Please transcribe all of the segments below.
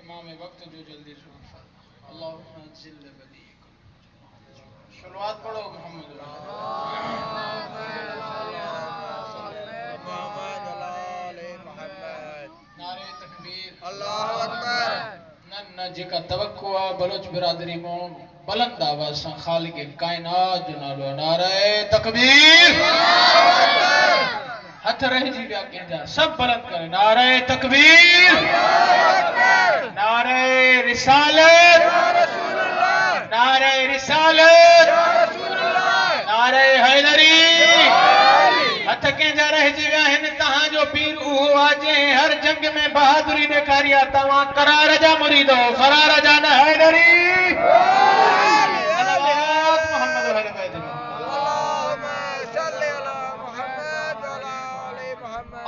इमाम वक्त जो जल्दी शुरू फरमा। अल्लाहुम्मा जिल्ल वलीकुम। शुरुआत पढ़ो मोहम्मद नारे तकबीर अल्लाहु अकबर। न जेका तवक्को आ बलोच बिरादरी मो बुलंद आवाज से खालिक कायनात जो नालो नारे तकबीर हथ रहिजी विया कंहिंजा सब बुलंद करे नारे तकबीर नारे रिसालत नारे रिसालत नारे हैदरी हथ कंहिंजा रहिजी विया आहिनि तहां जो पीर उहो आहे जंहिं हर जंग में बहादुरी ॾेखारी आहे तव्हां करार जा मुरीद हो फरार जा न हैदरी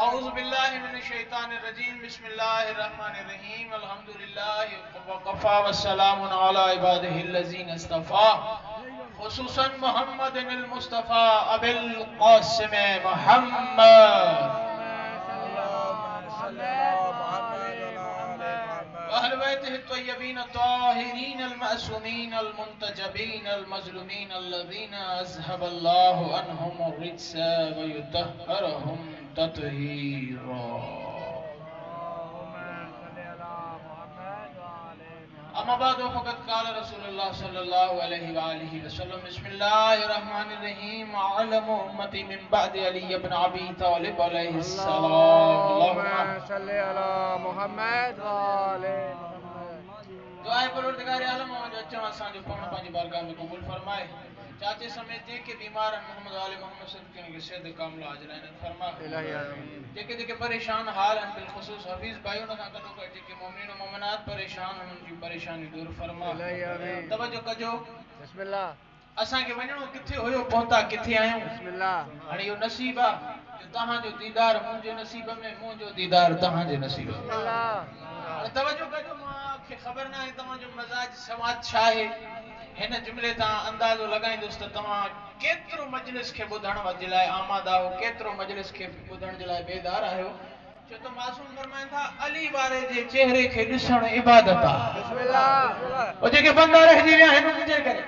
औज़ु बिल्लाहि मिनश शैतानिर रजीम बिस्मिल्लाहिर रहमानिर रहीम अल्हम्दुलिल्लाहि वक़फ़ा वस्सलामुन अला इबादिहिल्लज़ीना इस्तफ़ा खुसूसन मुहम्मदिनिल मुस्तफ़ा अबिल क़ासिम मुहम्मद अहल बैतिहि त्वय्यबीन ताहिरीन अलमासूमीन अलमुंतजबीन अलमज़लूमीन अल्लज़ीना अज़हबल्लाहु अन्हुम अर्रिज्स व युतahhiruhum तत्हीरा। अम्मा बाद फ़क़द क़ाल रसूलुल्लाह सल्लल्लाहु अलैहि व आलिहि वसल्लम बिस्मिल्लाहिर रहमानिर रहीम अलमु उम्मती मिन बअदि अली इब्न अबी तालिब अलैहिस्सलाम अल्लाहुम्मा सल्लि अला मुहम्मद व आले मुहम्मद। दुआ परवरदिगार आलम जो अचण असां जो पढ़ण पंहिंजी बारगाह में क़बूल फरमाए। चाचे समेत जेके बीमार हैं मोहम्मद आले मोहम्मद सल्लल्लाहु अलैहि वसल्लम के कामला अजरैन फरमा। इलाही आमीन। जेके जेके परेशान हाल हैं बिलखुसूस हफीज भाइयों खां गॾो गॾु जेके मोमिन और मोमिनात परेशान हैं उनकी परेशानी दूर फरमा। इलाही आमीन। तवज्जो कजो बिस्मिल्लाह। असां के वणो किथे होयो पहुता किथे आयो बिस्मिल्लाह। हाणे यो नसीब आ जो तहां जो दीदार मुंहिंजे नसीब में मुंहिंजो दीदार तहां जे नसीब में। हाणे तवज्जो कजो मूंखे ख़बर न आहे तव्हां जो मज़ाज समाज छा आहे हिन जुमले तां अंदाज़ो लगाईंदुसि त तव्हां केतिरो मजलिस खे ॿुधण जे लाइ आमाद आहियो केतिरो मजलिस खे ॿुधण जे लाइ बेदार आहियो। छो त मासूम फरमाइनि था अली वारे जे चेहरे खे ॾिसण इबादत आहे। बिस्मिल्लाह। ओ जेके बंदा रहिजी विया आहिनि उन्हनि जे करे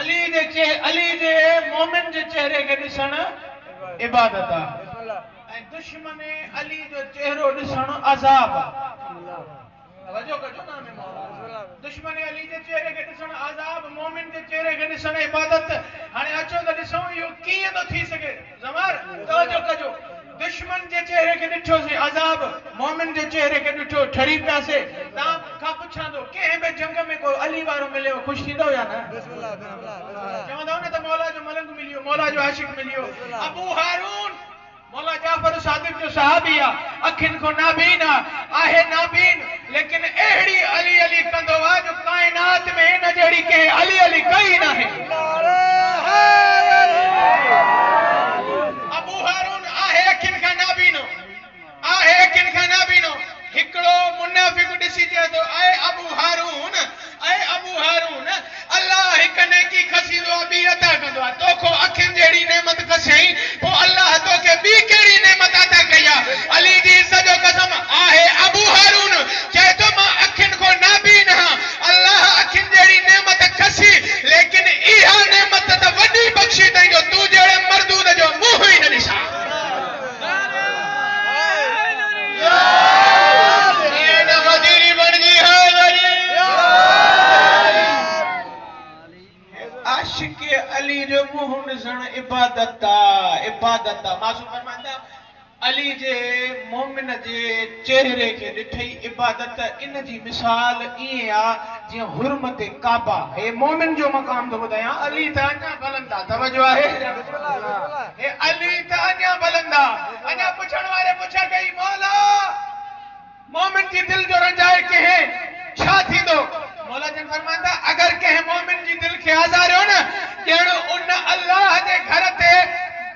अली जे मोमिन जे चेहरे के ॾिसण इबादत आहे ऐं दुश्मन अली जो चेहरो ॾिसण अज़ाब आहे। तवज्जो कजो ना में मौला दुश्मन अली जे चेहरे के ॾिसण अज़ाब मोमिन जे चेहरे के ॾिसण इबादत। हाणे अचो त ॾिसूं इहो कीअं थो थी सघे ज़मार तवज्जो कजो दुश्मन जे चेहरे के ॾिठोसीं अज़ाब मोमिन जे चेहरे के ॾिठो ठरी पियासीं। तव्हां खां पुछां थो कंहिं बि जंग में को अली वारो मिलियो ख़ुशि थींदो या न? चवंदा न त मौला जो मलंग मिलियो मौला जो आशिक मिलियो। अबू हारून मौला जाफर सादिक जो सहाबी आहे अखियुनि खां नाबीन आहे नाबीन लेकिन अहिड़ी अली अली कंदो आहे जो काइनात में न जहिड़ी कंहिं अली अली कई न आहे। अबू हारून आहे अखियुनि खां नाबीनो आहे अखियुनि खां नाबीनो हिकिड़ो मुनाफ़िक ॾिसी चए थो ऐं अबू हारून अल्लाह हिक नेकी खसींदो आहे ॿी अता कंदो आहे तोखो अखियुनि जहिड़ी नेमत खसियईं पोइ अल्लाह तोखे ॿी कहिड़ी नेमत अता कई आहे। अली जी इज़्ज़त जो कसम आहे अबू हारून चए थो मां अखियुनि खां नाबीन आहियां अल्लाह अखियुनि जहिड़ी नेमत खसी लेकिन इहा नेमत त वॾी बख़्शी अथई जो तूं जहिड़े मर्दूद जो मुंहुं ई न ॾिसां। आशिक अली जो मुंहुं ॾिसण इबादत आहे इबादत आहे। मासूम फरमाईंदा अली जे मोमिन जे चेहरे खे ॾिठई इबादत इन जी मिसाल ईअं आहे जीअं हुरमत काबा हे मोमिन जो मक़ाम थो ॿुधायां अली त अञा बुलंद आहे। तवज्जो आहे हे अली त अञा बुलंद आहे। अञा पुछण वारे पुछ कई मौला मोमिन जी दिल जो रंजाए कंहिं छा थींदो? मौला जन फरमाईंदा अगर कंहिं मोमिन जी दिल खे आज़ारियो न ॼण उन अल्लाह जे घर ते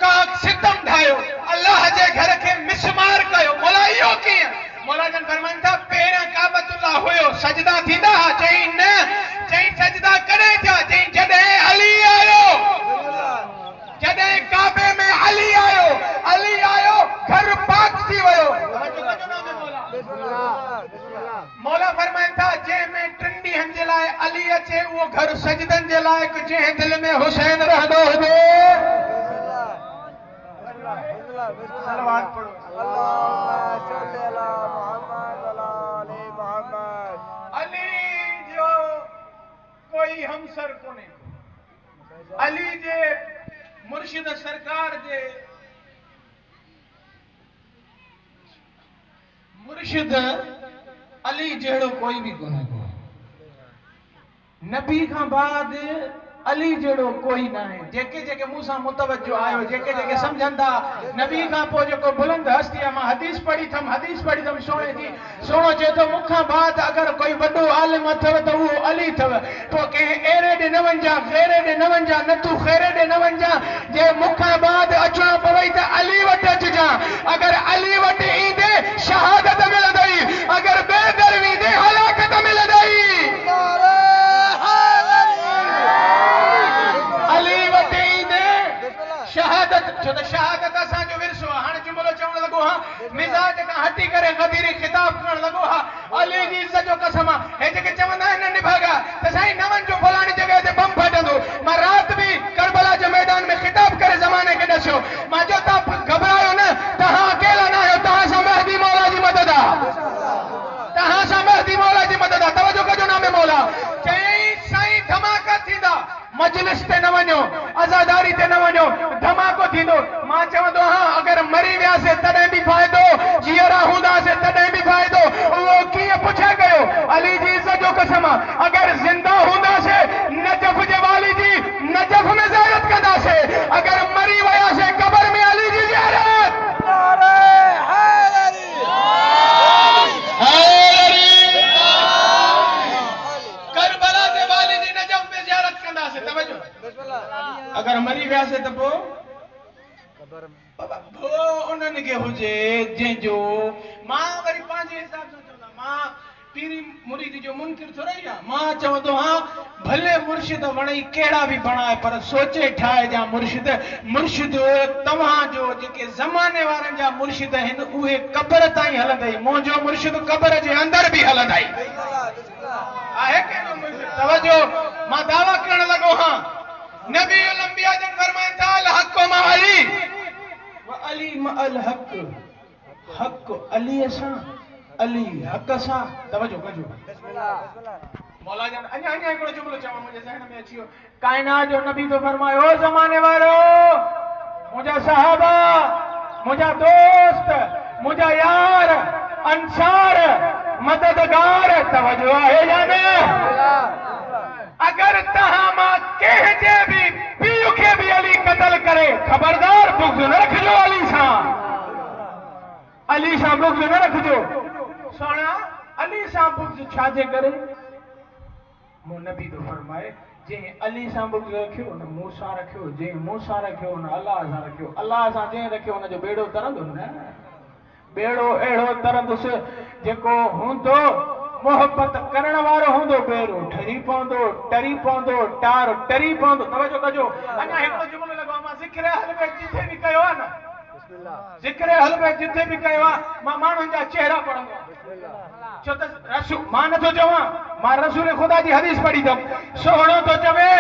का सितम ढायो अल्लाह जे घर खे मिसमार कयो। मौला इहो कीअं? मौला जन फरमाइनि था पहिरियां काबतुल्लाह हुयो सजदा थींदा चई न चई सजदा कॾहिं थिया चई जॾहिं अली आयो जॾहिं काबे में अली आयो घर पाक थी वियो। मौला फरमाइन था जंहिंमें टिनि ॾींहंनि जे लाइ अली अचे उहो घर सजदनि जे लाइक़ जंहिं दिलि में हुसैन रहंदो हुजे सलवात पढ़ो अली जो कोई हमसर कोन्हे अली जे मुर्शिद सरकार जे मुर्शिद अली जहिड़ो कोई भी कोन्हे को नबी खां बाद अली जहिड़ो कोई न आहे जेके जेके मूंसां मुतवजो आयो जेके जेके सम्झंदा नबी खां पोइ जेको बुलंद हस्ती आहे मां हदीस पढ़ी थम सोने जी सोनो चए थो मूंखां बाद अगर कोई वॾो आलिम अथव त उहो अली अथव तो कंहिं एरे ॾे न वञा ग़ैरे ॾे न वञा न तूं ख़ैरे ॾे न वञा जे मूंखां बाद अचणो पवई त अली वटि अचिजां अगर अली वटि ईंदे शहादत मिलंदई अगर ॿिए दर वेंदे हलाकत मिलंदई शहादत छो त शहादत असांजो विरसो आहे हाणे जुमिलो चवण लॻो हा मिज़ाज खां हटी करे ग़दीरी ख़िताब करण लॻो हा अली जी इज़त जो कसम आहे हे जेके चवंदा आहिनि निभागा त साईं न वञो फलाणी जॻह ते बम फटंदो मां राति बि करबला जे मैदान में ख़िताब करे ज़माने खे ॾसियो मां चयो तव्हां घबरायो न तव्हां अकेला न आहियो तव्हां सां महदी मौला जी मदद आहे तव्हां सां महदी मौला जी मदद आहे तवजो कजो नामे मौला चयईं साईं धमाका थींदा मजलिस ते न वञो आज़ादारी ते न वञो धमाको थींदो मां चवंदो आहियां अगर मरी वियासीं तॾहिं बि फ़ाइदो जीअरा हूंदासीं तॾहिं बि फ़ाइदो उहो कीअं पुछे कयो अली जी इज़त जो कसम अगर ज़िंदा हूंदासीं नजफ़ जे वाली जी नजफ़ में ज़ियारत कंदासीं अगर मरी वियासीं क़बर में अली जी ज़ियारत करबला जे वाली जी नजफ़ में ज़ियारत कंदासीं तवजो अगर मरी वियासीं त पोइ उन्हनि खे हुजे जंहिंजो मां वरी पंहिंजे हिसाब सां चवंदा मां पीरी मुरीद जो मुनकिर थोरो ई आहे मां चवंदो आहियां भले मुर्शिद वणई कहिड़ा बि बणाए पर सोचे ठाहे जा मुर्शिद तव्हांजो जेके ज़माने वारनि जा मुर्शिद आहिनि उहे क़बर ताईं हलंदई मुंहिंजो मुर्शिद क़बर जे अंदरि बि हलंदई आहे कंहिंजो मुर्शिद तवजो मां दावा करण लॻो हां नबी अंबिया जन फरमाइनि था अल हक़ मा अली व अली मा अल हक़ हक़ अली सां अली हक़ सां तवजो कजो मौला जन अञा हिकिड़ो जुमिलो चवां मुंहिंजे ज़हन में अची वियो काइनात जो नबी तो फरमायो ओ ज़माने वारो मुंहिंजा सहाबा मुंहिंजा दोस्त मुंहिंजा यार अंसार मददगार तवजो आहे या न अगर तहां मां कंहिंजे बि पीउ खे बि अली क़तल करे खबरदार बुग़्ज़ न रखिजो अली सां बुग़्ज़ न रखिजो सोना अली सां बुग़्ज़ छाजे करे मूं नबी तो फरमाए जंहिं अली सां बुग़्ज़ रखियो न मूंसां रखियो जंहिं मूंसां रखियो न अलाह सां रखियो अलाह सां जंहिं रखियो हुनजो बेड़ो तरंदो न बेड़ो अहिड़ो तरंदुसि जेको हूंदो मोहब्बत करण वारो हूंदो बेड़ो ठरी पवंदो टरी पवंदो टार टरी पवंदो तवजो कजो अञा हिकिड़ो जुमिलो लॻो मां ज़िक्र हलबे जिथे बि कयो आहे न ज़िक्र हलबे जिथे बि कयो आहे मां माण्हुनि जा चेहरा पढ़ंदो आहियां छो त रसूल मां नथो चवां मां रसूल ख़ुदा जी हदीस पढ़ी अथमि सोहणो थो चवे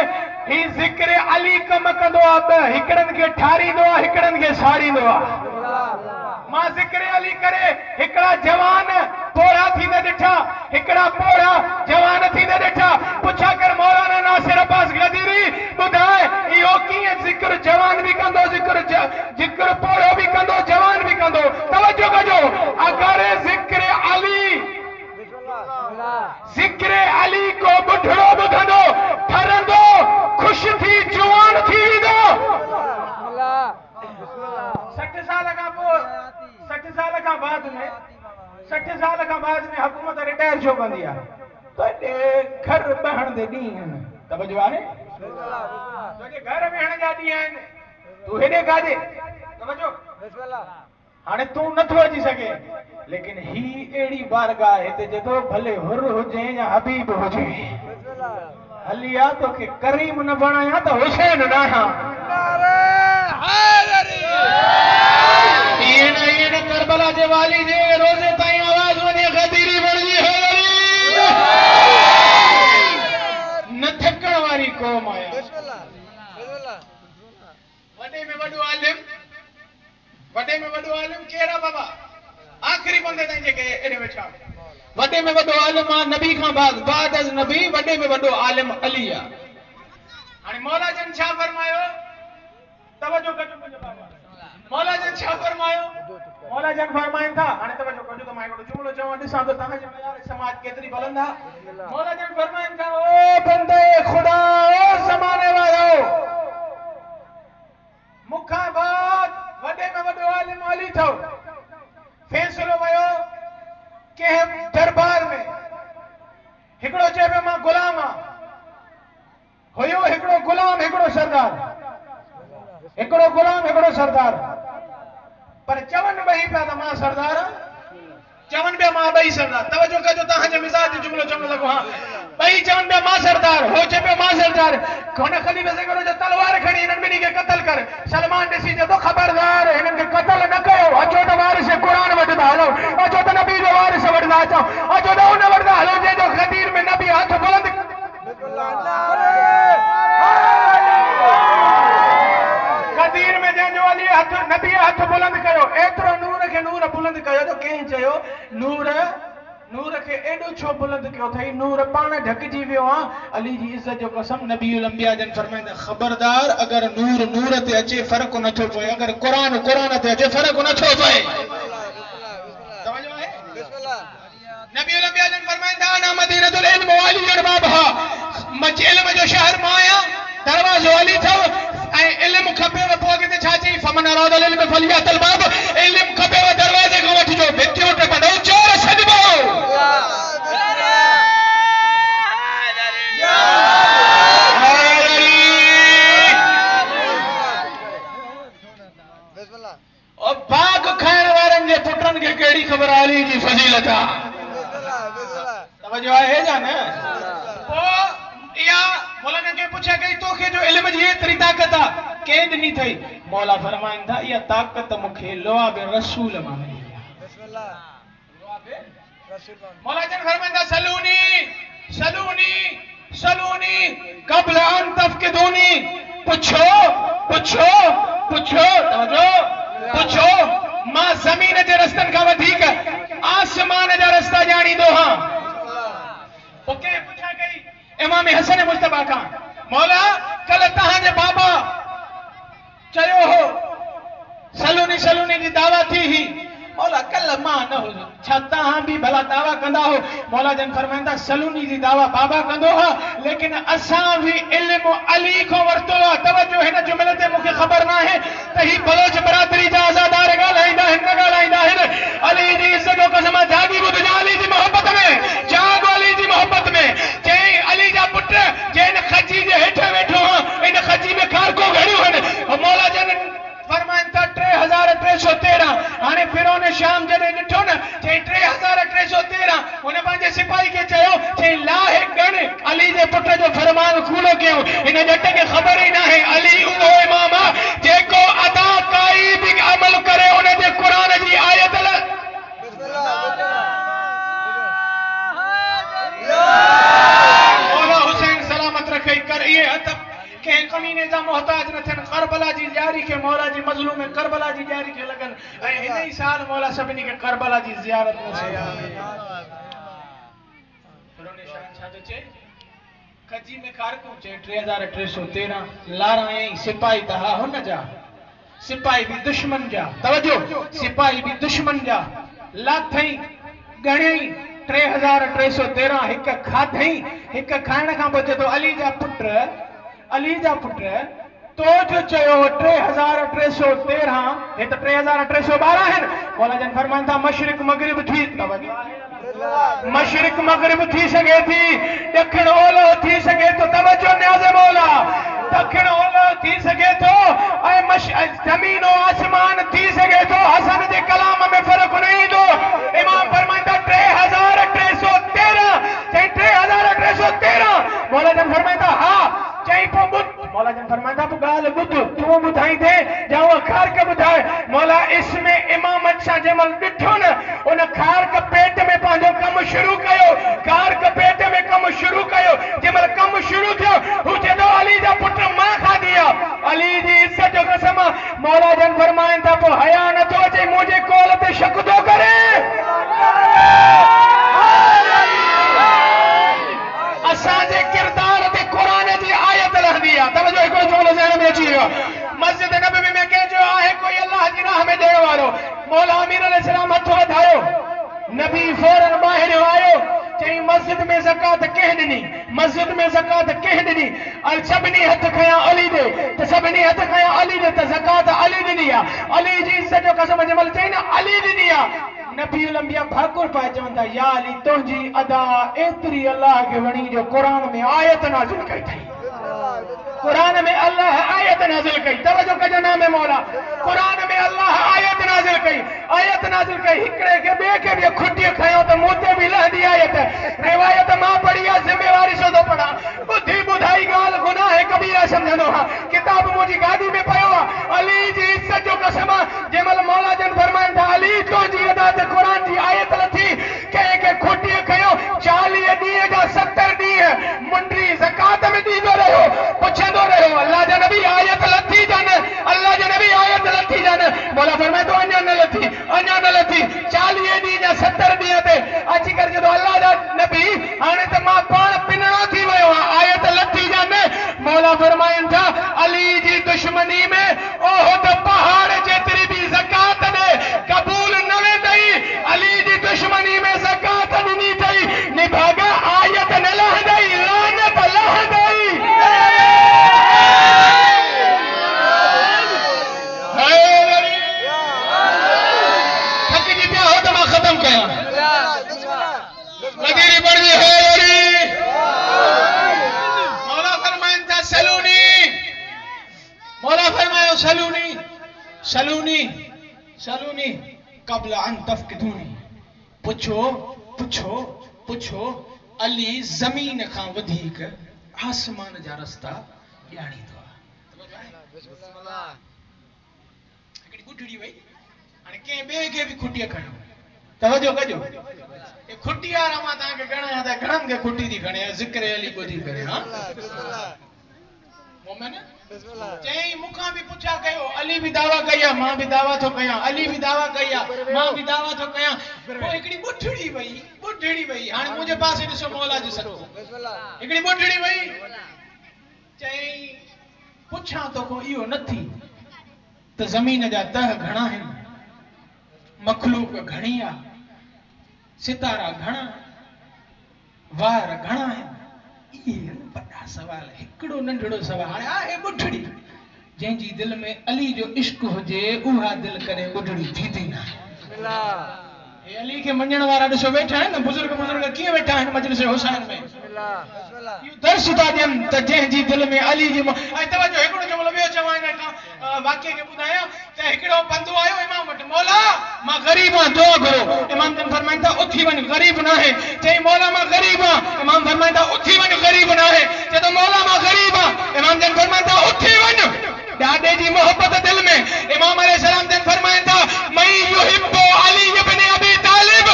ही ज़िक्र अली कम कंदो आहे हिकिड़नि खे ठारींदो आहे हिकिड़नि खे साड़ींदो आहे मां ज़िक्र अली करे हिकिड़ा जवान पोड़ा थींदे ॾिठा हिकिड़ा पोड़ा जवान थींदे ॾिठा पुछा कर मौलाना नासिर अब्बास ग़दीरी ॿुधाए इहो कीअं ज़िक्र जवान बि कंदो ज़िक्र पोड़ो बि कंदो जवान बि कंदो तवजो कजो अगर ज़िक्र अली को ॿुढड़ो ॿुधंदो ठरंदो ख़ुश थी जवान थी वेंदो 60 साल खां बाद में हुकूमत रिटायर छो कंदी आहे त घर बहण दे ॾींहं आहिनि तवजो आहे तुंहिंजे घर वेहण जा ॾींहं आहिनि तूं हेॾे काॾे तवजो हाणे तूं नथो अची सघे लेकिन ही अहिड़ी बारगाह हिते जेको भले हुर हुजे या हबीब हुजे हली आ तोखे करीम न बणाया त हुसैन न करबला जे वाली जे रोज़े ताईं आवाज़ ताईं जेके एॾे वेठा वॾे में वॾो आलिम आहे नबी खां बाद अज़ नबी वॾे में वॾो आलिम अली आहे हाणे मौला जन छा फरमायो तवजो कजो मुंहिंजो बाबा मौला जन छा फरमायो मौला जन फरमाइनि था हाणे तवजो कजो त मां हिकिड़ो जुमिलो चवां ॾिसां थो तव्हांजे मयार समाज केतिरी बुलंद आहे मौला जन फरमाइनि था ओ बंदे खुदा ओ ज़माने वारो मुखां बाद वॾे में वॾो आलिम अली अथव फैसलो वियो कंहिं दरबार में हिकिड़ो चए पियो मां गुलाम आहियां हुयो हिकिड़ो गुलाम हिकिड़ो सरदार हिकिड़ो गुलाम हिकिड़ो सरदार पर चवनि ॿई पिया त मां सरदार चवनि पिया मां ॿई सरदार तवजो कजो तव्हांजे मिज़ाज जो जुमिलो चवण लॻो हा ॿई चवनि पिया मां सरदार हो चए पियो मां सरदार हुन खली में हिकिड़ो जो तलवार खणी हिननि ॿिन्ही खे क़तल कर सलमान ॾिसी चए थो ख़बरदार हिननि खे क़तल न कयो अचो त वारिस क़ुरान वठंदा हलो अचो त नबी जो वारिस वठंदा अचो अचो त उन वठंदा हलो जंहिंजो खदीर में नबी हथ बुलंद खदीर में जंहिंजो अली हथ नबी हथ बुलंद कयो एतिरो नूर खे नूर बुलंद कयो त कंहिं चयो नूर खे एॾो छो बुलंद कयो अथई नूर पाण ढकिजी वियो आहे अली जी इज़त जो कसम नबीउल अंबिया जन फरमाईंदा ख़बरदार अगरि नूर ते अचे फ़र्क़ु नथो पए अगरि क़ुरान ते अचे फ़र्क़ु नथो पए नबीउल अंबिया जन फरमाईंदा अना मदीनतुल इल्म व अली बाबहा इल्म जो शहर मां आहियां दरवाज़ो अली अथव ऐं इल्म खपेव पोइ अॻिते छा चई फमन अरादल इल्म फलियातल बाब इल्म खपेव दरवाज़े खां वठिजो भितियूं टपंदो चोर सॾिबो बाग खाइण वारनि जे पुटनि खे कहिड़ी ख़बर अली जी फज़ीलत आहे तवजो आहे या न पोइ इहा मौलाना खे पुछा कई तोखे जो इल्म जी एतिरी ताक़त आहे कंहिं ॾिनी अथई मौला फरमाइनि था इहा ताक़त मूंखे लुआब रसूल मां मिली आहे मौला जन फरमाइनि था सलूनी क़ब्ल अन तफ़क़िदूनी पुछो मां ज़मीन जे रस्तनि खां वधीक आसमान जा रस्ता ॼाणींदो आहियां पोइ कंहिं पुछा कई इमाम हसन मुस्तफा खां मौला कल तव्हांजे बाबा चयो हो सलूनी जी दावा थी ही मौला कल मां न हुयो छा तव्हां बि भला दावा कंदा हो मौला जन फरमाईंदा सलूनी जी दावा बाबा कंदो हा लेकिन असां बि इल्म अली खां वरितो आहे तवजो हिन जुमिले ते मूंखे ख़बर न आहे त ही बलोच बरादरी जा आज़ादार ॻाल्हाईंदा आहिनि न ॻाल्हाईंदा आहिनि अली जी इज़त जो कसम जागी ॿुधजा अली जी मोहबत में जागो अली जी मोहबत में चई अली जा पुट जे हिन खजी जे हेठि वेठो हा इन खजी में कारको घड़ियूं आहिनि मौला जन फरमाइनि था 3313 हाणे फिरौन शाम जॾहिं ॾिठो न चई 3313 हुन पंहिंजे सिपाही खे चयो चई लाहे गण अली जे पुट जो फरमान कूड़ो कयूं हिन ॼट खे ख़बर ई न आहे अली उहो इमाम आहे जेको अदा काई बि अमल करे हुन जे क़ुरान जी आयत मौला हुसैन सलामत रखे कर इहे हथ कंहिं कमीने जा मोहताज न थियनि करबला जी ज़ियारी खे मौला जी मज़लूम में करबला जी ज़ियारी खे लॻनि ऐं हिन ई साल मौला सभिनी खे करबला जी ज़ियारत खजी में कारकू चए 3313 लारा ऐं सिपाही त हा हुन जा सिपाही बि दुश्मन जा तवजो सिपाही बि दुश्मन जा लाथई गणई 3313 हिकु खाधई हिकु खाइण खां पोइ चए थो अली जा पुट तो जो चयो 3313 हे त 3312 आहिनि मौला जन फरमाइनि था मशरिक मगरिब थी मशरिक मगरिब थी सघे थी ॾखिण ओलह थी सघे थो तवजो न्याज़ मौला ॾखिण ओलह थी सघे थो ऐं ज़मीन और आसमान थी सघे थो हसन जे कलाम में फ़र्क़ु न ईंदो इमाम फरमाइनि था 3313 चई 3313 मौला जन फरमाइनि था हा चई पोइ मौला जन फरमाइंदा तूं ॻाल्हि ॿुध तूं ॿुधाईंदे या उहा ख़ारक ॿुधाए मौला इसमें इमाम अच्छा जंहिंमहिल ॾिठो न उन ख़ारक पेट में पंहिंजो कमु शुरू कयो ख़ारक पेट में कमु शुरू कयो जंहिंमहिल कमु शुरू थियो हू चए थो अली जा पुट मां खाधी आहे अली जी इज़त जो कसम मौला जन फरमाइनि था पोइ हया नथो अचे मुंहिंजे कौल ते शक थो करे अली फौरन ॿाहिरि आयो चई मस्जिद में ज़कात कंहिं ॾिनी मस्जिद में ज़कात कंहिं ॾिनी और सभिनी हथ खयां अली ॾे त सभिनी हथ खयां अली ॾे त ज़कात अली ॾिनी आहे अली जी इज़त जो कसम जमल चई न अली ॾिनी आहे नबी अंबिया भाकुर पाए चवनि था या अली तुंहिंजी अदा एतिरी अल्लाह खे वणी जो क़ुरान में आयत नाज़िल कई अथई कुरान में अल्लाह आयत नाज़िल कई तवज्जो कजो नाम मौला कुरान में अल्लाह आयत नाज़िल कई हिकड़े के ॿिए खे बि खुटी खयो त मूं ते बि लहंदी आयत रिवायत मां पढ़ी आहे ज़िम्मेवारी छो थो पढ़ा ॿुधी ॿुधाई ॻाल्हि गुनाह कबीरा सम्झंदो हा किताब मुंहिंजी गाॾी में पियो आहे अली जी इज़त जो कसम जंहिं महिल मौला जन फरमाइनि था अली तुंहिंजी अदा ते क़ुरान जी आयत लथी कंहिंखे खुटी खयो 40 ॾींहं जा 70 ॾींहं मुंडी ज़कात में ॾींदो रहियो पुछंदो रहियो अल्लाह जा नबी आयत लथी जन अल्लाह जा नबी आयत लथी जन मौला फरमाए तो अञा न लथी 40 ॾींहं जा 70 ॾींहं ते अची करे जॾहिं अल्लाह जा नबी हाणे त मां पाण पिनड़ो थी वियो आयत लथी जन मौला फरमाइनि था अली जी दुश्मनी में ओहद पहाड़ जेतिरी बि ज़कात ॾे क़बूल न वेंदई अली जी दुश्मनी में ज़कात ॾिनी अथई निभागा आयत न लहंदई लानत लहंदई सलूनी कबल अन तफकिदूनी पुछो अली ज़मीन खां वधीक आसमान जा रस्ता ॼाणींदो आहे हिकिड़ी ॿुढड़ी वई हाणे कंहिं ॿिए खे बि खुटीअ खणो तवज्जो कजो खुटी वारा मां तव्हांखे गणा त घणनि खे खुटी थी खणे ज़िक्र अली ॿुधी करे हा मोमिन चई मूंखां बि पुछा कयो अली बि दावा कई आहे मां बि दावा थो कयां अली बि दावा कई आहे मां बि दावा थो कयां पोइ हिकिड़ी ॿुढड़ी वई हाणे मुंहिंजे पासे ॾिसो मौला जो सदको हिकिड़ी ॿुढड़ी वई चई पुछां तो को इहो नथी त ज़मीन जा तह घणा आहिनि मखलूक घणी आहे सितारा घणा वार घणा आहिनि इहे वॾा सवाल हिकिड़ो नंढड़ो सवाल आहे ॿुढड़ी जंहिंजी दिलि में अली जो इश्क हुजे उहा दिलि करे ॿुढड़ी थींदी न हे अली खे मञण वारा ॾिसो वेठा आहिनि न बुज़ुर्ग कीअं वेठा आहिनि मजलिस हुसैन में इहो दर्श था ॾियनि त जंहिंजी दिलि में अली जी ऐं तवजो हिकिड़ो जुमिलो ॿियो चवां हिन खां वाक़िए खे ॿुधायां त हिकिड़ो बंदो आयो इमाम वटि मौला मां ग़रीब आहियां दुआ घुरो इमाम जन फरमाइनि था उथी वञ ग़रीब न आहे चई मौला मां ग़रीब आहियां इमाम फरमाइनि था उथी वञ ग़रीब न आहे चए थो मौला मां ग़रीब आहियां इमाम जन फरमाइनि था उथी वञ ॾाॾे जी मोहब्बत दिलि में इमाम अलैहिस्सलाम जन फरमाइनि था मई युहिब्बु अली इब्न अबी तालिब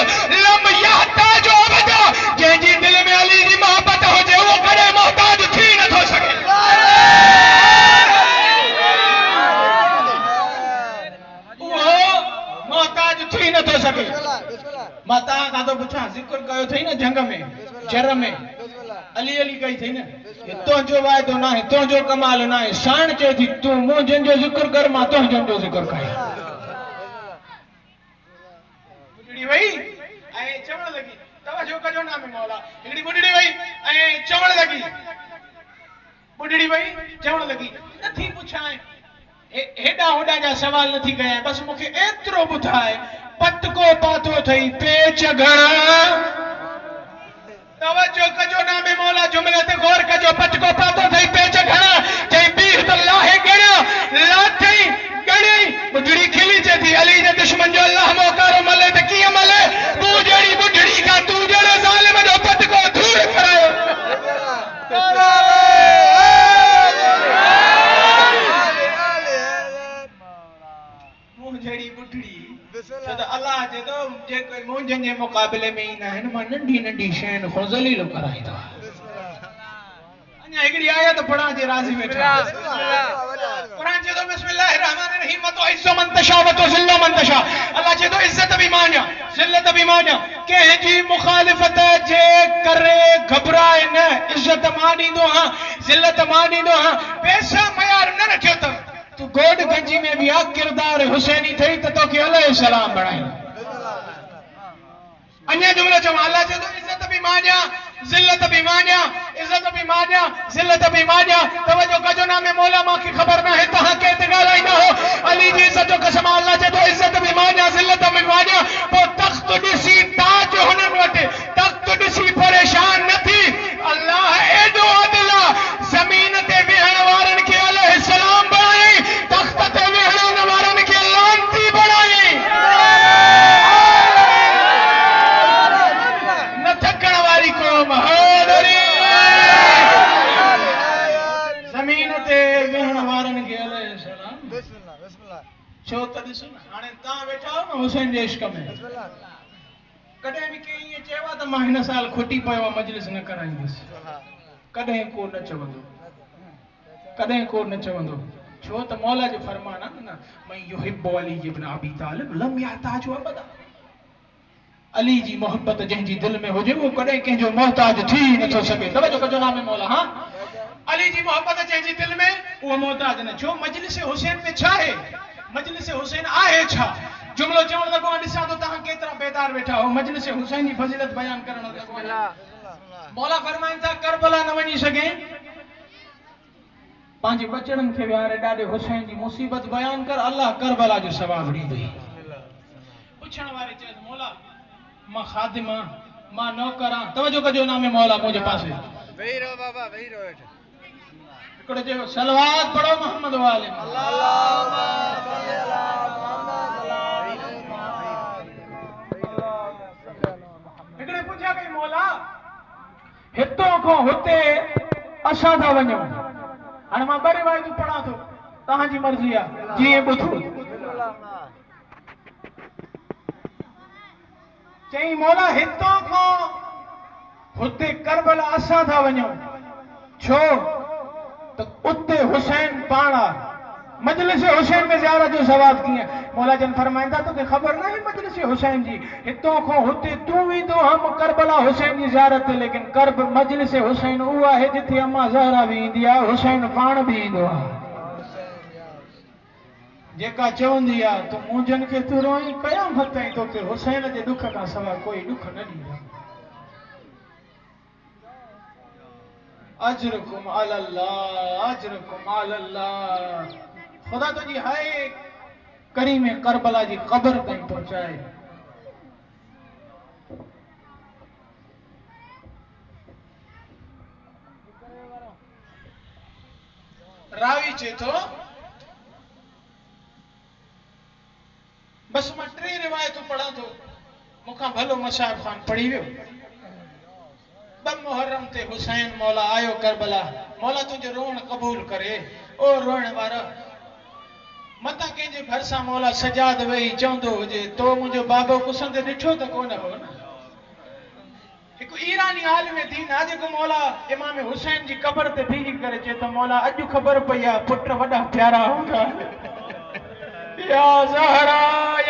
लम यहताज अबदा जंहिंजी दिलि में अली जी मोहब्बत हुजे उहो कॾहिं मोहताज थी नथो सघे थी नथो सघे मां तव्हां खां थो पुछां ज़िक्र कयो अथई न जंग में जर में अली अली कई अथई न तुंहिंजो वाइदो न आहे तुंहिंजो कमाल न आहे साण चए थी तूं मूं जंहिंजो ज़िक्र कर मां तुंहिंजो ज़िक्र कयां ॿुढड़ी वई ऐं चवण लॻी तवजो कजो नाम मौला हिकिड़ी ॿुढड़ी वई ऐं चवण लॻी नथी पुछां हेॾा होॾा जा सवाल नथी कयां बसि मूंखे एतिरो ॿुधाए पटको पातो अथई पेच घणा तवजो कजो नामे मौला जुमिले ते गौर कजो पटको पातो अथई पेच घणा चई बीह त लाहे लाथई गणी ॿुढड़ी खिली चए थी अली जे दुश्मन जो अल्लाह मोकारो मले त कीअं मले तूं जहिड़ी ॿुढड़ी खां तूं जहिड़ो ज़ालिम जो पटको दूर करायो जहिड़ी ॿुढड़ी त अल्लाह जे तो जेके मुंहिंजनि जे मुक़ाबले में ईंदा आहिनि मां नंढी नंढी शयुनि खां ज़लील कराईंदो अञा हिकिड़ी आयत पढ़ां जे राज़ी वेठा क़ुरान चए थो बिस्मिल्लाहिर रहमानिर रहीम तो इज़्ज़ो मन तशा व तो ज़िल्लो मन तशा अल्लाह चए थो इज़्ज़त बि माञा ज़िल्लत बि माञा कंहिंजी मुखालिफ़त जे करे घबराए न इज़्ज़त मां ॾींदो आहियां ज़िल्लत मां ॾींदो आहियां पैसा मयार न रखियो अथव तू गोड गंजी में भी आ किरदार हुसैनी थई त तोखे अलैहि सलाम बणाई अन्य जुमलो चवा अल्लाह चए थो इज्जत बि मां ॾियां ज़िल्लत बि मां ॾियां इज्जत बि मां ॾियां ज़िल्लत बि मां ॾियां तवजो कजो नामे मौला मूंखे ख़बर न आहे तव्हां कंहिं ते ॻाल्हाईंदा हो अली जी इज्जत जो कसम अल्लाह चए थो इज्जत बि मां ॾियां ज़िल्लत बि मां ॾियां पोइ तख़्त ॾिसी ताज हुननि वटि तख़्त ॾिसी परेशान न थी अल्लाह एॾो अदल आहे ज़मीन ते वेहण वारनि खे अलैहिस्सलाम बणायईं तख़्त ते वेहण वारनि खे लानती बणायईं ज़मीन ते वेहण वारनि खे अलैहिस्सलाम छो त ॾिसो न हाणे तव्हां वेठा हो न हुसैन जे इश्क में कॾहिं बि कंहिं ईअं चयो आहे त मां हिन साल खुटी पियो आहे मजलिस न कराईंदुसि कॾहिं को न चवंदो कॾहिं को न चवंदो छो त मौला जो फरमान आहे न मैं युहिब्बु अली इब्न अबी तालिब लम यहताजु अबदा अली जी मोहब्बत जंहिंजी दिल में हुजे वो कॾहिं कंहिंजो मोहताज थी नथो सघे तवजो कजो नामे मौला हाँ अली जी मोहब्बत जंहिंजी दिल में उहो मोहताज न छो मजलिस हुसैन में छा आहे मजलिस हुसैन आहे छा जुमलो चवण लॻो ॾिसां थो तव्हां केतिरा बेदार वेठा हो मजलिस हुसैन जी फज़ीलत बयान करण लॻो मौला फरमाइनि था करबला न वञी सघे पंहिंजे बचड़नि खे विहारे ॾाढे हुसैन जी मुसीबत बयान कर अल्लाह करबला जो सवाब ॾींदई पुछण वारे चए मौला मां खादिम आहियां मां नौकर आहियां तवजो कजो नामे मौला मुंहिंजे पासे वेही रहो बाबा वेही रहो हिकिड़ो चयो सलवात पढ़ो मोहम्मद वाले हिकिड़े पुछिया कई मौला हितों खां हुते असां था वञूं हाणे मां ॿ रिवायतूं पढ़ां थो तव्हांजी मर्ज़ी आहे जीअं ॿुधो चई मौला हितों खां हुते करबला असां था वञूं छो त उते हुसैन पाण आहे मजलिस हुसैन में ज़ियारत जो सवाब कीअं मौला जन फरमाईंदा तोखे ख़बर न आहे मजलिस हुसैन जी हितों खां हुते तूं वेंदो हम करबला हुसैन जी ज़ियारत ते लेकिन करब मजलिस हुसैन उहा आहे जिथे अम्मा ज़हरा बि ईंदी आहे हुसैन पाण बि ईंदो आहे जेका चवंदी आहे तूं मुंहिंजनि खे तूं रोई क़यामत ताईं तोखे हुसैन जे ॾुख खां सवाइ कोई ॾुख न ॾींदा अजरुकुम अलल्लाह अजरुकुम अलल्लाह खुदा तुंहिंजी हाय करी में करबला जी क़ब्र ताईं पहुचाए रावी चए थो बस मां 3 रिवायतूं पढ़ां थो मूंखां भलो मशार ख़ान पढ़ी वियो 2 मुहर्रम ते हुसैन मौला आयो करबला मौला तुंहिंजो रोअण क़बूल करे ओ रोअण वारा मता कंहिंजे भरिसां मौला सजाद वेही चवंदो हुजे तो मुंहिंजो बाबो कुसंदे ॾिठो त कोन हो न हिकु ईरानी आलिम दीन आहे जेको मौला इमाम हुसैन जी क़ब्र ते बीही करे चए थो मौला अॼु ख़बर पई आहे पुट वॾा प्यारा हूंदा या ज़हरा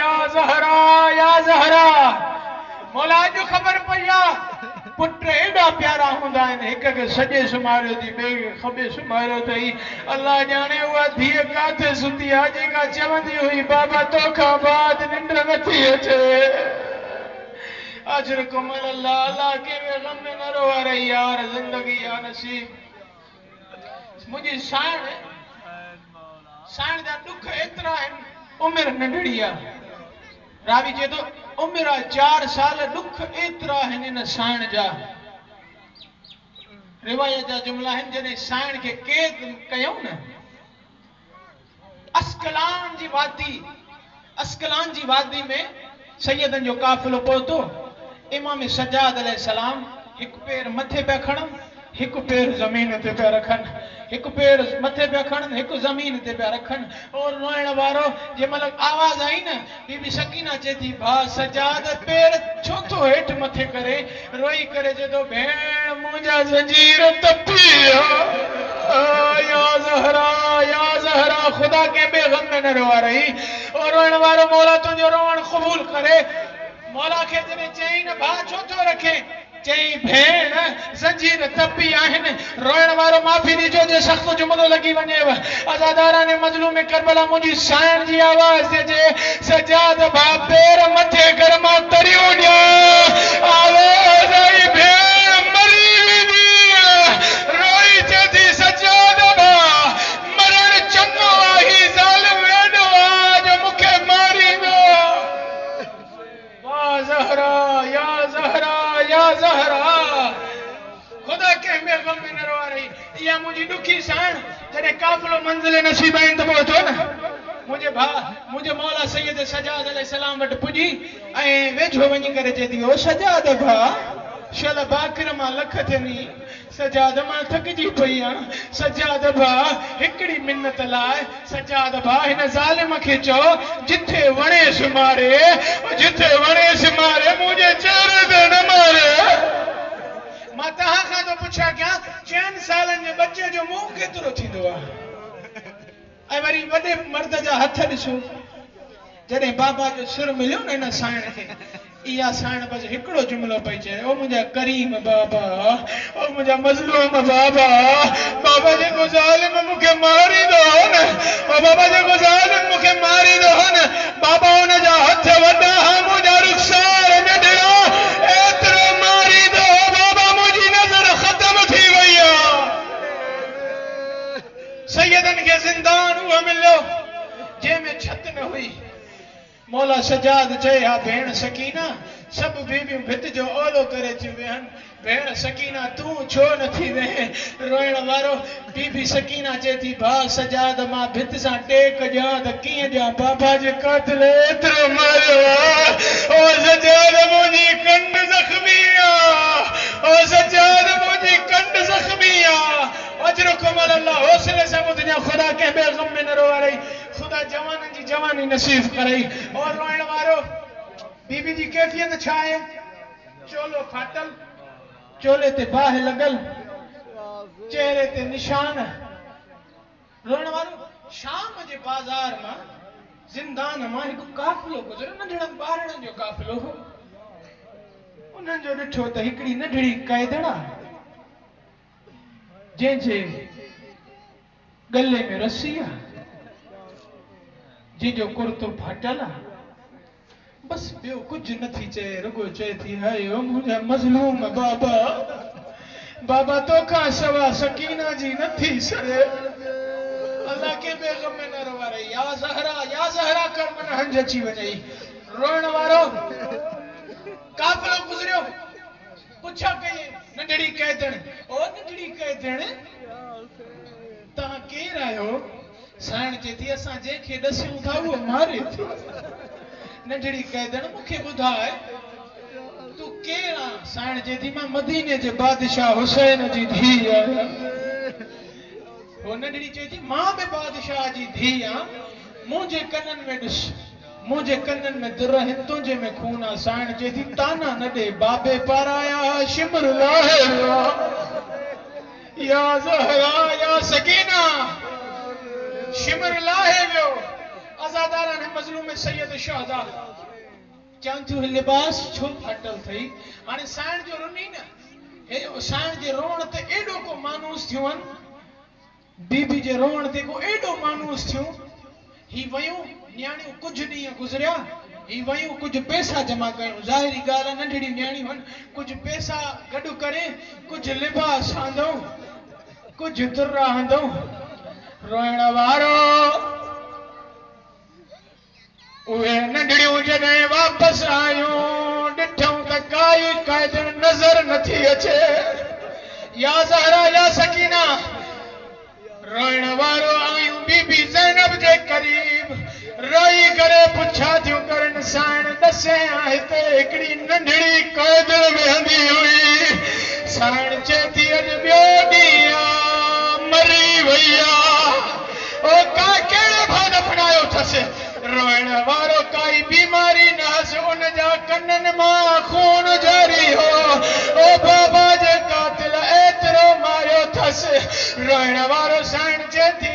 या ज़हरा या ज़हरा मौला अॼु ख़बर पई आहे पुट एॾा प्यारा हूंदा आहिनि हिक खे सॼे सुम्हारियो थी ॿिए खे खॿे सुम्हारियो अथई अल्लाह ॼाणे उहा धीअ किथे सुती आहे जेका चवंदी हुई बाबा तोखां बाद निंड नथी अचे अजर कुमल अल्लाह अल्लाह के गम में न रोवा रही यार जिंदगी या नसीब मुझे साण जा दुख एतिरा आहिनि उमिरि नंढड़ी आहे रावी चए थो उमिरि आहे 4 साल दुख एतिरा आहिनि इन साण जा रिवायत जा जुमला आहिनि जॾहिं साण खे क़ैद कयूं न अस्कलान जी वादी में सैयदनि जो काफ़िलो पहुतो इमाम सज्जाद अलैहिस्सलाम हिकु पेर मथे पिया खणनि हिकु पेर ज़मीन ते पिया रखनि हिकु पेर मथे पिया खणनि हिकु ज़मीन ते पिया रखनि और रोइण वारो जंहिंमहिल आवाज़ आई न बीबी सकीना चए थी भाउ सज्जाद पेर छो थो हेठि मथे करे रोई करे चए थो भेण मुंहिंजा ज़ंजीर तपी या ज़हरा ख़ुदा के बेगम में न रोआ रही और रोइण वारो मौला तुंहिंजो रोअण क़बूल करे मौला खे जॾहिं चई न भाउ छो थो रखे चई भेण ज़ंजीर तपी आहिनि रोइण वारो माफ़ी ॾिजो जे सख़्तु जुमिलो लॻी वञेव अज़ादारान मज़लूम करबला मुंहिंजी साइण जी आवाज़ ते जे सजाद भा पेर मथे कर मां तरियूं ॾियां आवाज़ आई भेण मरी वेंदी रोई चए थी सजाद भा मरण चङो आहे ज़ालिम वेॾो आहे जो मूंखे मारींदो वाह ज़हरा या ज़हरा या ज़हरा खुदा के में गम में न रवा रही या मुझी दुखी साण जडे काफिलो मंजिल नसीब आइन त पहुतो न मुझे मौला सैयद सजाद अलैहि सलाम वट पुजी ऐं वेझो वञी करे चेती ओ सजाद भा शल बाकर मां लख थनी सजाद मां थकजी पई आ सजाद भा हिकड़ी मिन्नत लाए सजाद भा हिन ज़ालिम खे चो जिथे वणेस मारे मुझे चेहरे ते न मारे मां तहां खां तो पुछा क्या 4 सालन जे बच्चे जो मुंह केतिरो थींदो आहे ऐं वरी वॾे मर्द जा हथ ॾिसो जॾहिं बाबा जो सिर मिलियो न हिन साइण खे इहा साइण बस हिकिड़ो जुमिलो पई चए ओ मुंहिंजा करीम बाबा ओ मुंहिंजा मज़लूम बाबा जेको ज़ालिम मूंखे मारींदो हो न ओ बाबा जेको ज़ालिम मूंखे मारींदो हो न बाबा हुन जा हथ वॾा हा मुंहिंजा रुख़सार नंढड़ा एतिरो मारींदो हो बाबा मुंहिंजी नज़र ख़तम थी वई आहे सैयदन खे ज़िंदान उहो मिलियो जंहिंमें छत न हुई मौला सजाद चए हा भेण सकीना सब बीबियूं भित जो ओलो करे थी वेहन भेण सकीना तू छो नथी वेह रोइण वारो बीबी सकीना चए थी भा सजाद मां भित सां टेक ॾियां त कीअं ॾियां बाबा जे कातिल एतिरो मारियो ओ सजाद मुंहिंजी कंड ज़ख़्मी ओ सजाद मुंहिंजी कंड ज़ख़्मी अजरकुम अल्लाह हौसले से मुझे खुदा के बेगम में न रोवा रही खुदा जवानन जी जवानी नसीब करई और रोइण वारो बीबी जी कैफियत छा है चोलो फाटल चोले ते बाह लगल चेहरे ते निशान रोइण वारो शाम जे बाजार मां जिंदान मां एक काफिलो गुजरे नंढड़न ॿारनि जो काफिलो हो उन्हनि जो ॾिठो त हिकड़ी नंढड़ी कैदड़ा जंहिंजे गले में रस्सी आहे जंहिंजो कुर्तो फाटल आहे बस ॿियो कुझु नथी चए रुगो चए थी हाय ओ मुंहिंजा मज़लूम बाबा तोखां सवा सकीना जी नथी सरे अल्लाह के बेगम में न रवा रही या ज़हरा कर मन हंज अची वञई रोइण वारो काफ़िलो गुज़रियो पुछा कई नंढड़ी कैदण ओ नंढड़ी कैदण तहां केर आयो साइण चेती असां जंहिंखे ॾसियूं था उहो मारे थो नंढड़ी कैदण मूंखे ॿुधाए तू केर आ साइण चेती मां मदीने जे बादशाह हुसैन जी धीउ आहियां हो नंढड़ी चेती मां बि बादशाह जी धीउ आहियां मुंहिंजे कननि में ॾिस मुझे कन्नन में दुर हिन तुझे में खूना साइण चेती ताना न दे बाबे पाराया शिमर लाहे या ज़हरा या सकीना शिमर लाहे वियो आज़ादारान मज़लूम सैयद शहदा चवनि थियूं लिबास छो फाटल थई हाणे साइण जो रुनी न हे साइण जे रोअण ते एॾो को मानूस थियूं आहिनि बीबी जे रोअण ते को एॾो मानूस थियूं ही वयूं न्याणियूं कुछ ॾींहं गुज़रिया ही वयूं कुछ पैसा जमा कयूं ज़ाहिरी ॻाल्हि आहे नंढड़ी न्याणियूं आहिनि कुछ पैसा गॾु करे कुछ लिबास आंदऊं कुछ तुर आंदऊं रोइण वारो उहे नंढड़ियूं जॾहिं वापसि आयूं ॾिठऊं त काई कैदण नज़र नथी अचे या ज़हरा या सकीना रोइण वारो आयूं बीबी ज़ैनब जे करीब रोई करे पुछा थियूं करन साइण ॾसे हिते हिकिड़ी नंढड़ी कैदण वेहंदी हुई साइण चए थी अॼु ॿियो ॾींहुं मरी वई ओ का कहिड़ो भाउ दफनायो अथसि रोइण वारो काई बीमारी न हुअसि उन जा कननि मां खून जारी हो ओ बाबा जे कातिल एतिरो मारियो अथसि रोइण वारो साइण चए थी